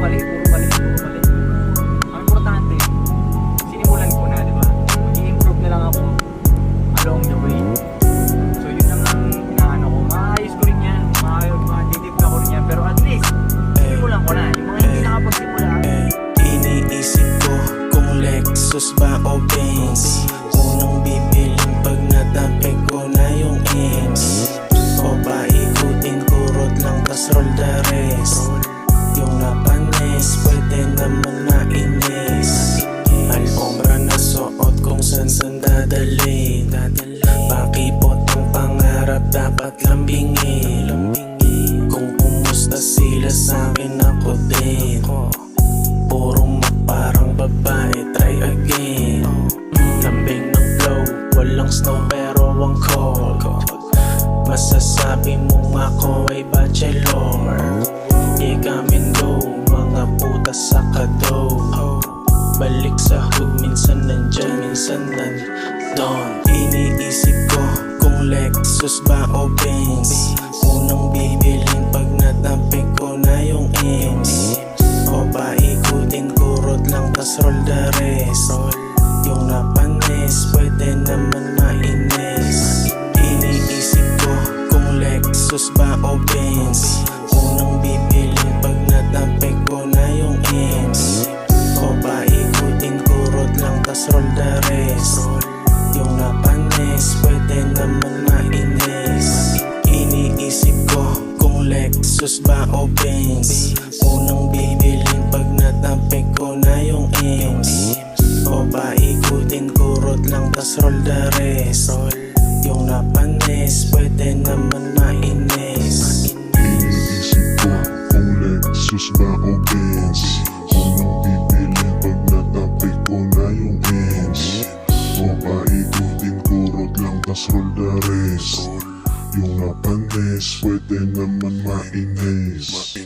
mali, puro mali, puro mali. Ang importante, sinimulan ko na, di ba? Mag-i-improve na lang ako along the way. So yun lang ang inaano ko. Maayos ko rin yan, matitipla ko rin yan. Pero at least, sinimulan ko na. Yung mga hindi nakapagsimula. Iniisip ko kung Lexus ba o Benz. Unang bibiling pag natapik ko na yung ends. O paikutin kurot lang tas roll the rest. Yung napanis pwede naman mainis. Alfombra na suot kung san dadalhin. Pakipot ang pangarap dapat lambingin. Kung kumusta sila sa'kin ako din. Puro parang babae, try again. Lambing ng flow, walang snow pero ang cold. Masasabi mong ako ay bachelor. I-come and go, mga puta sa kado. Balik sa hood, minsan nandyan, minsan nandun. Iniisip ko kung Lexus ba o Benz. Unang bibilin pag natapik ko na yung ends. O paikutin kurot lang tas roll the rest. Yung napanis pwede naman mainis. Iniisip ko kung Lexus ba o Benz. Unang bibilin pag natapik ko na yung ends. O paikutin kurot lang tas roll the rest. Yung napanis pwede naman mainis. Iniisip ko kung Lexus ba o Benz. Unang bibilin pag natapik ko na yung ends. O paikutin kurot lang tas roll the rest. Yung napanis pwede naman mainis. Iniisip ko kung Lexus ba o Benz. Unang bibilin pag natapik ko na yung ends. O paikutin kurot lang tas roll the rest. Yung napanis pwede naman mainis.